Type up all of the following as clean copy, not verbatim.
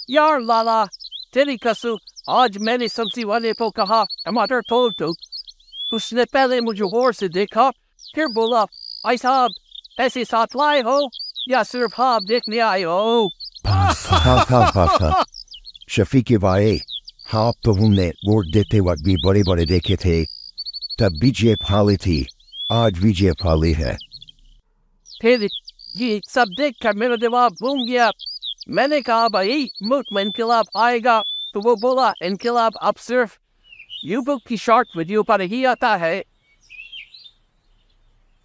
यार लाला तेरी कसम, आज मैंने सब्जी वाले को कहा टमाटर तोड़ दो, उसने पहले मुझे गौर से देखा, फिर बोला भाई साहब पैसे साथ लाए हो या सिर्फ आप देखने आए हो? शफीक भाई, हाँ तो हमने वोट देते वक्त भी बड़े बड़े देखे थे, तब बीजे फाली थी, आज बीजे फाली है। फिर ये सब देख कर मेरा दिमाग घूम गया। मैंने कहा भाई मुल्क में इनकलाब आएगा, तो वो बोला इनकलाब अब सिर्फ यूट्यूब की शॉर्ट वीडियो पर ही आता है।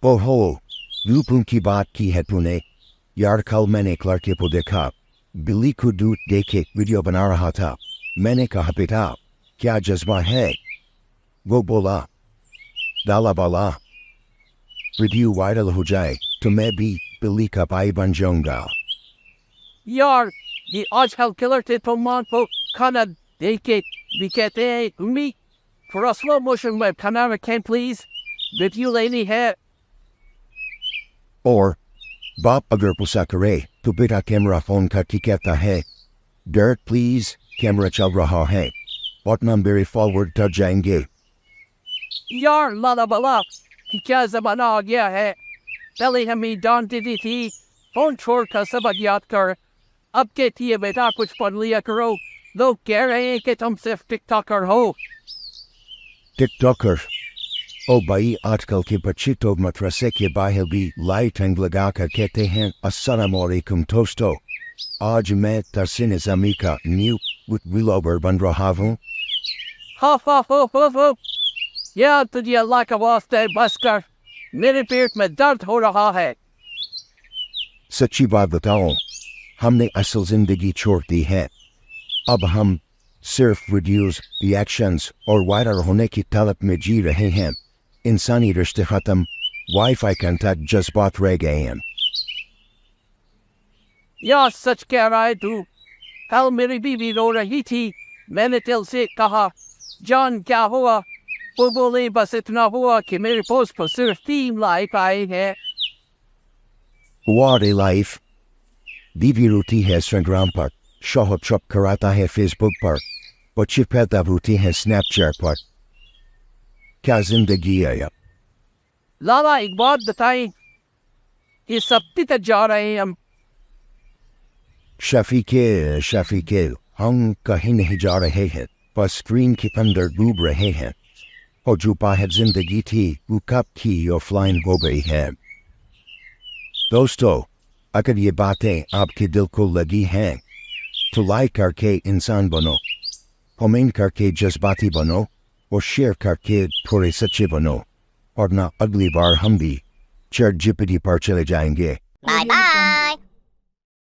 ओहो, यूट्यूब की बात की है तूने। यार कल मैंने एक लड़के को देखा, बिल्ली को दूध दे के वीडियो बना रहा था। मैंने कहा बेटा क्या जज्बा है? वो बोला दाला बाला, वीडियो वायरल हो जाए तो मैं भी बिल्ली का भाई बन जाऊंगा। यार ये आजकल किलर थे तो मान को खाना दे के भी कहते हैं तुम्ही थोड़ा स्लो मोशन में खाना रखें प्लीज, वीडियो लेनी है। और बाप अगर गुस्सा करे तो बेटा कैमरा फोन करके कहता है डैड प्लीज कैमरा चल रहा है, वरना मेरे फॉरवर्ड कर जाएंगे। यार लाला बाला क्या जमाना आ गया है, पहले हमें डांट देती थी फोन छोड़कर सबक याद कर, अब कहती है बेटा कुछ पढ़ लिया करो, लोग कह रहे हैं कि तुम सिर्फ टिकटॉकर हो। टिकटॉकर? ओ भाई आजकल के बच्चे तो मदरसे के बाहर भी लाइटिंग लगा कर कहते हैं अस्सलाम वालेकुम दोस्तों, आज मैं तरसे निज़ामी का न्यू व्लॉगर बन रहा हूँ। हा यार तुझे अल्लाह का वास्ते बस कर, मेरे पेट में दर्द हो रहा है। सच्ची बात बताओ, हमने असल जिंदगी छोड़ दी है, अब हम सिर्फ वीडियोस, रिएक्शंस और वायरल होने की तलब में जी रहे हैं। इंसानी रिश्ते खत्म, वाईफाई कांटेक्ट जज्बात रह गए हैं। यार सच कह रहा है तू, कल मेरी बीवी रो रही थी, मैंने दिल से कहा जान क्या हुआ, वो बोले बस इतना हुआ कि मेरे पोस्ट पर सिर्फ 3 लाइक आए हैं। What a life! बीवी रोती है इंस्टाग्राम पर, शौहर चुप कराता है फेसबुक पर, बच्चे पैदा होती है स्नैपचैट पर। क्या जिंदगी है यार। लाला एक बात बताएं, ये सब किधर जा रहे हैं हम? शफीके, हम कहीं नहीं जा रहे हैं, बस स्क्रीन के अंदर डूब रहे हैं, और जो बाहर जिंदगी थी वो कब की ऑफलाइन हो गई है। दोस्तों, अगर ये बातें आपके दिल को लगी हैं तो लाइक करके इंसान बनो, कमेंट करके जज्बाती बनो, और शेयर करके थोड़े सच्चे बनो, और ना अगली बार हम भी चैट जीपीटी पर चले जाएंगे। Bye bye.